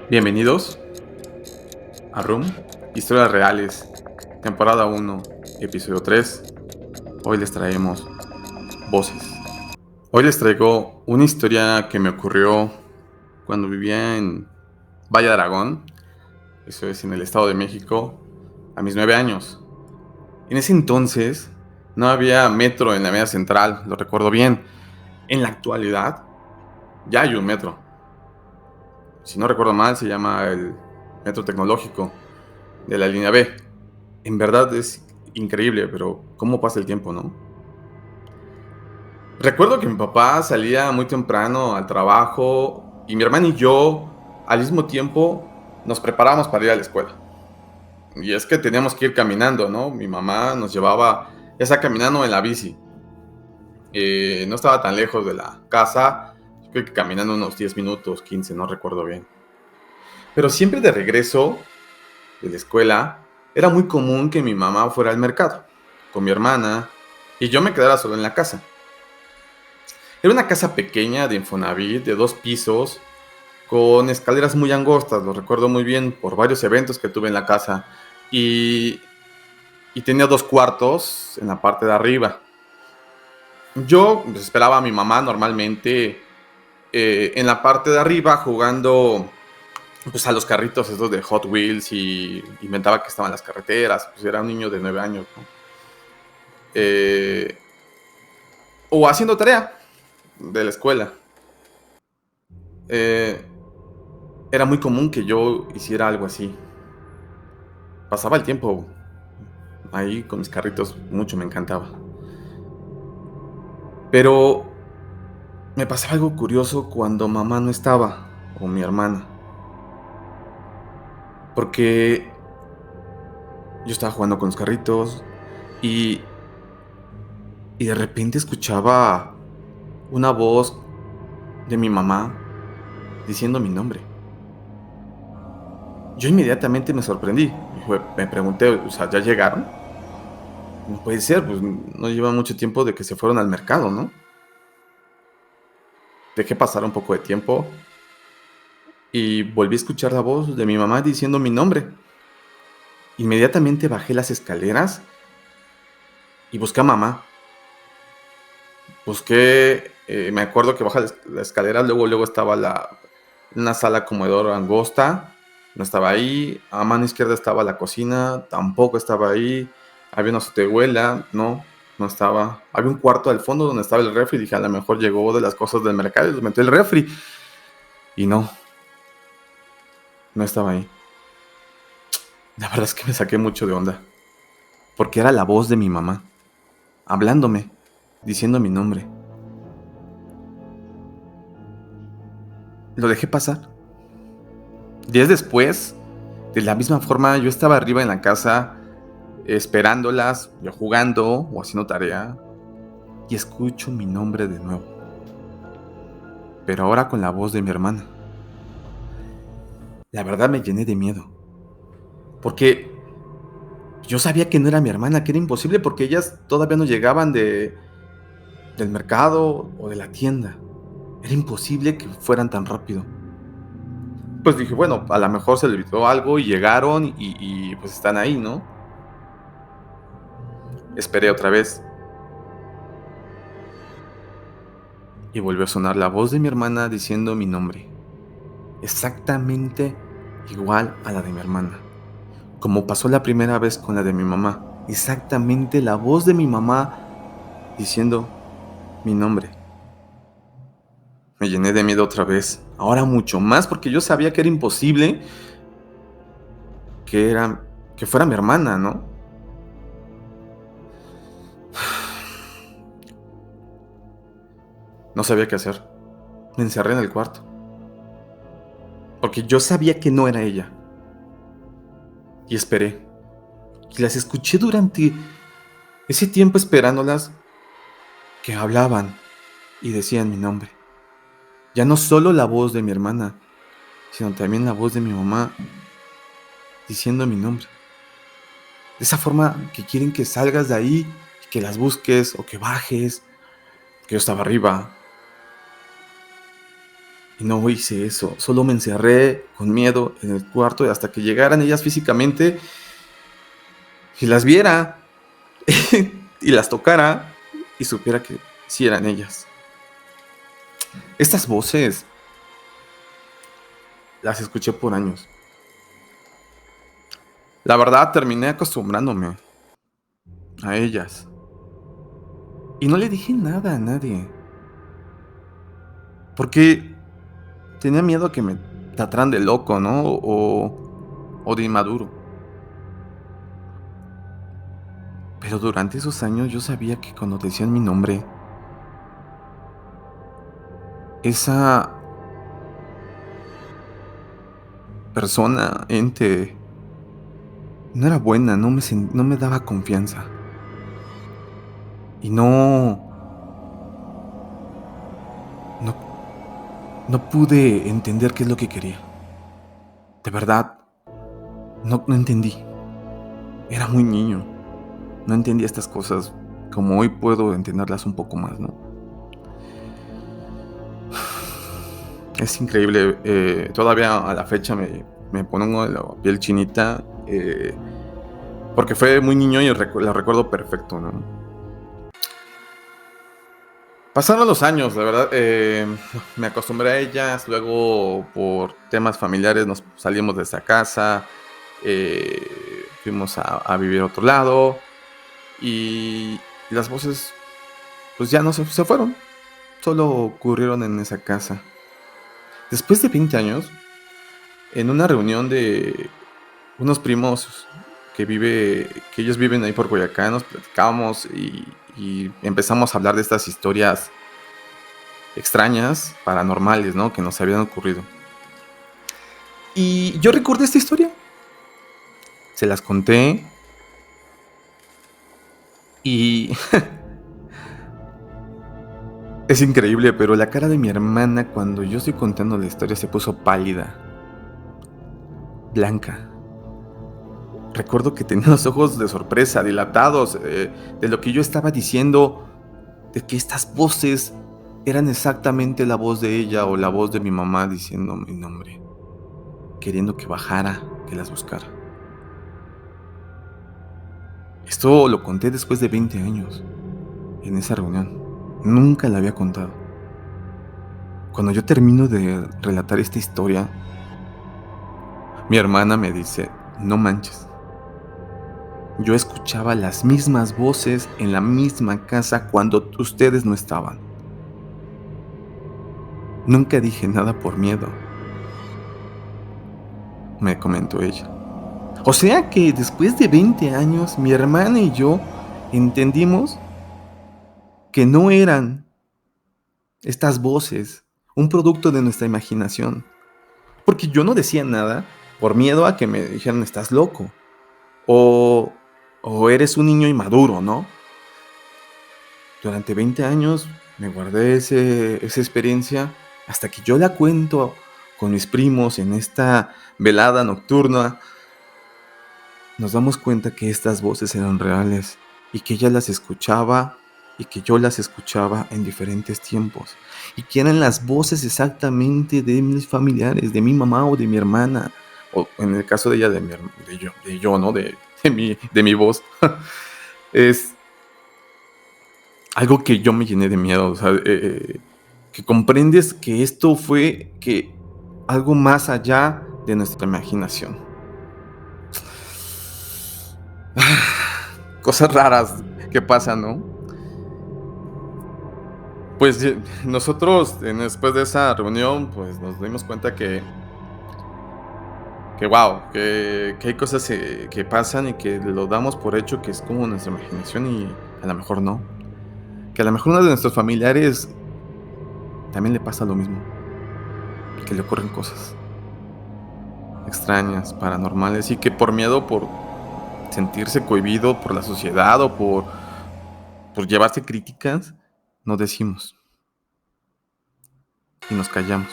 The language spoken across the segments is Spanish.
Bienvenidos a Room, Historias Reales, temporada 1, episodio 3. Hoy les traemos voces. Hoy les traigo una historia que me ocurrió cuando vivía en Valle de Aragón, eso es en el Estado de México, a mis 9 años. En ese entonces no había metro en la Avenida Central, lo recuerdo bien. En la actualidad ya hay un metro. Si no recuerdo mal, se llama el Metro Tecnológico de la línea B. En verdad es increíble, pero cómo pasa el tiempo, ¿no? Recuerdo que mi papá salía muy temprano al trabajo y mi hermana y yo al mismo tiempo nos preparábamos para ir a la escuela. Y es que teníamos que ir caminando, ¿no? Mi mamá nos llevaba, ya sea caminando en la bici. No estaba tan lejos de la casa, yo creo que caminando unos 10 minutos, 15, no recuerdo bien. Pero siempre de regreso de la escuela, era muy común que mi mamá fuera al mercado con mi hermana y yo me quedara solo en la casa. Era una casa pequeña de Infonavit, de 2 pisos, con escaleras muy angostas, lo recuerdo muy bien por varios eventos que tuve en la casa. Y, y tenía 2 cuartos en la parte de arriba. Yo pues, esperaba a mi mamá normalmente en la parte de arriba jugando pues, a los carritos esos de Hot Wheels y inventaba que estaban las carreteras. Pues era un niño de 9 años, ¿no? O haciendo tarea de la escuela. Eh, Era muy común que yo hiciera algo así. Pasaba el tiempo ahí con mis carritos, mucho me encantaba. Pero me pasaba algo curioso cuando mamá no estaba, o mi hermana. Porque yo estaba jugando con los carritos y, y de repente escuchaba una voz de mi mamá diciendo mi nombre. Yo inmediatamente me sorprendí. Me pregunté, o sea, ¿ya llegaron? No puede ser, pues no lleva mucho tiempo de que se fueron al mercado, ¿no? Dejé pasar un poco de tiempo y volví a escuchar la voz de mi mamá diciendo mi nombre. Inmediatamente bajé las escaleras y busqué a mamá. Busqué, me acuerdo que bajé la escalera, luego estaba una sala comedor angosta, no estaba ahí. A mano izquierda estaba la cocina, tampoco estaba ahí. Había una azotehuela, no estaba. Había un cuarto al fondo donde estaba el refri. Dije, a lo mejor llegó de las cosas del mercado y lo metió el refri. Y no estaba ahí. La verdad es que me saqué mucho de onda. Porque era la voz de mi mamá, hablándome, diciendo mi nombre. Lo dejé pasar. Días después, de la misma forma, yo estaba arriba en la casa, esperándolas, yo jugando o haciendo tarea, y escucho mi nombre de nuevo. Pero ahora con la voz de mi hermana. La verdad me llené de miedo. Porque yo sabía que no era mi hermana, que era imposible porque ellas todavía no llegaban del mercado o de la tienda. Era imposible que fueran tan rápido. Pues dije, bueno, a lo mejor se le olvidó algo y llegaron y pues están ahí, ¿no? Esperé otra vez y volvió a sonar la voz de mi hermana diciendo mi nombre. Exactamente igual a la de mi hermana. Como pasó la primera vez con la de mi mamá. Exactamente la voz de mi mamá diciendo mi nombre. Me llené de miedo otra vez. Ahora mucho más porque yo sabía que era imposible que fuera mi hermana, ¿no? No sabía qué hacer. Me encerré en el cuarto. Porque yo sabía que no era ella. Y esperé. Y las escuché durante ese tiempo esperándolas que hablaban y decían mi nombre. Ya no solo la voz de mi hermana, sino también la voz de mi mamá diciendo mi nombre. De esa forma que quieren que salgas de ahí, que las busques o que bajes, que yo estaba arriba. Y no hice eso, solo me encerré con miedo en el cuarto y hasta que llegaran ellas físicamente y las viera y las tocara y supiera que sí eran ellas. Estas voces las escuché por años. La verdad terminé acostumbrándome a ellas. Y no le dije nada a nadie. Porque tenía miedo a que me trataran de loco, ¿no? O de inmaduro. Pero durante esos años yo sabía que cuando decían mi nombre, esa persona, ente, no era buena, no me daba confianza. Y no, no pude entender qué es lo que quería. De verdad, no entendí. Era muy niño. No entendía estas cosas como hoy puedo entenderlas un poco más, ¿no? Es increíble. Todavía a la fecha me pongo la piel chinita. Porque fue muy niño y la recuerdo perfecto, ¿no? Pasaron los años, la verdad. Me acostumbré a ellas. Luego, por temas familiares, nos salimos de esa casa. Fuimos a vivir a otro lado. Y las voces, pues ya no se fueron. Solo ocurrieron en esa casa. Después de 20 años, en una reunión de unos primos que ellos viven ahí por Boyacá, nos platicábamos y empezamos a hablar de estas historias extrañas, paranormales, ¿no? Que nos habían ocurrido. Y yo recordé esta historia. Se las conté. Y es increíble, pero la cara de mi hermana cuando yo estoy contando la historia se puso pálida, blanca. Recuerdo que tenía los ojos de sorpresa, dilatados, de lo que yo estaba diciendo, de que estas voces eran exactamente la voz de ella o la voz de mi mamá diciendo mi nombre, queriendo que bajara, que las buscara. Esto lo conté después de 20 años, en esa reunión. Nunca la había contado. Cuando yo termino de relatar esta historia, mi hermana me dice, no manches. Yo escuchaba las mismas voces en la misma casa cuando ustedes no estaban. Nunca dije nada por miedo, me comentó ella. O sea que después de 20 años, mi hermana y yo entendimos que no eran estas voces un producto de nuestra imaginación. Porque yo no decía nada por miedo a que me dijeran estás loco. O, o eres un niño inmaduro, ¿no? Durante 20 años me guardé esa experiencia hasta que yo la cuento con mis primos en esta velada nocturna. Nos damos cuenta que estas voces eran reales y que ella las escuchaba y que yo las escuchaba en diferentes tiempos y que eran las voces exactamente de mis familiares, de mi mamá o de mi hermana, o en el caso de ella de yo, ¿no? De mi voz. Es algo que yo me llené de miedo, o sea, que comprendes que esto fue que algo más allá de nuestra imaginación. Cosas raras que pasan, ¿no? Pues nosotros después de esa reunión pues nos dimos cuenta que wow, que hay cosas que pasan y que lo damos por hecho que es como nuestra imaginación y a lo mejor no. Que a lo mejor uno de nuestros familiares también le pasa lo mismo. Y que le ocurren cosas extrañas, paranormales y que por miedo, por sentirse cohibido por la sociedad o por llevarse críticas, no decimos y nos callamos.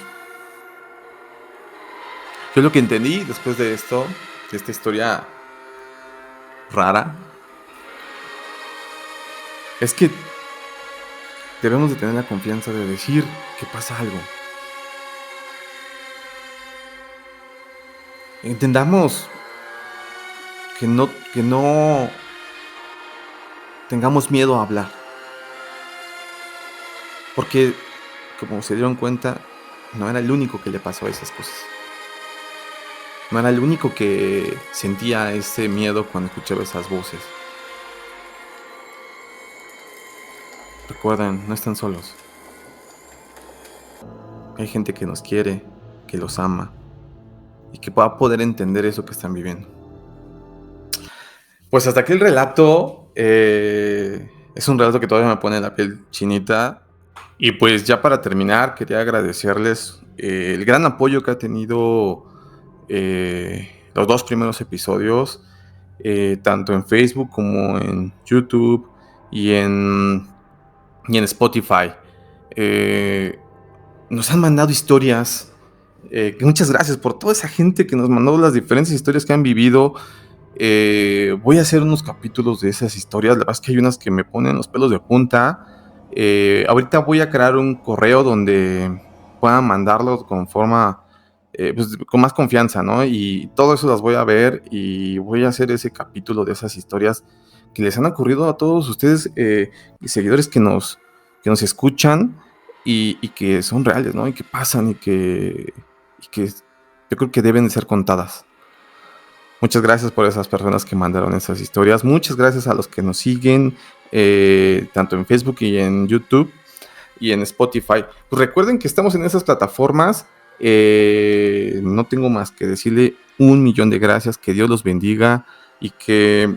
Yo lo que entendí después de esto, de esta historia rara, es que debemos de tener la confianza de decir que pasa algo. entendamos que no tengamos miedo a hablar. Porque, como se dieron cuenta, no era el único que le pasó esas cosas. No era el único que sentía ese miedo cuando escuchaba esas voces. Recuerden, no están solos. Hay gente que nos quiere, que los ama y que va a poder entender eso que están viviendo. Pues hasta aquí el relato. Es un relato que todavía me pone la piel chinita. Y pues ya para terminar, quería agradecerles el gran apoyo que ha tenido los 2 primeros episodios, tanto en Facebook como en YouTube y en Spotify. Nos han mandado historias. Muchas gracias por toda esa gente que nos mandó las diferentes historias que han vivido. Voy a hacer unos capítulos de esas historias. La verdad es que hay unas que me ponen los pelos de punta. Ahorita voy a crear un correo donde puedan mandarlos con forma, pues, con más confianza, ¿no? Y todo eso las voy a ver y voy a hacer ese capítulo de esas historias que les han ocurrido a todos ustedes y seguidores que nos escuchan y que son reales, ¿no? Y que pasan y que yo creo que deben de ser contadas. Muchas gracias por esas personas que mandaron esas historias. Muchas gracias a los que nos siguen, tanto en Facebook y en YouTube y en Spotify. Pues recuerden que estamos en esas plataformas. No tengo más que decirle 1,000,000 de gracias. Que Dios los bendiga y que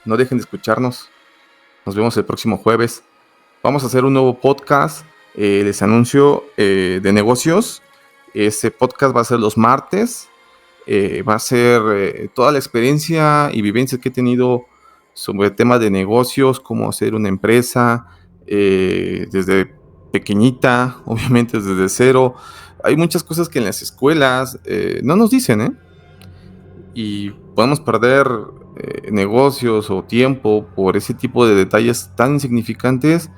no dejen de escucharnos. Nos vemos el próximo jueves. Vamos a hacer un nuevo podcast. Les anuncio de negocios. Este podcast va a ser los martes. Va a ser toda la experiencia y vivencia que he tenido sobre el tema de negocios, cómo hacer una empresa desde pequeñita, obviamente desde cero. Hay muchas cosas que en las escuelas no nos dicen, ¿eh? Y podemos perder negocios o tiempo por ese tipo de detalles tan insignificantes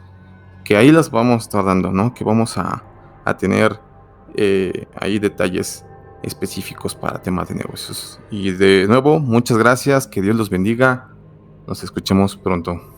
que ahí las vamos a estar dando, ¿no? Que vamos a tener ahí detalles específicos para temas de negocios. Y de nuevo, muchas gracias, que Dios los bendiga. Nos escuchemos pronto.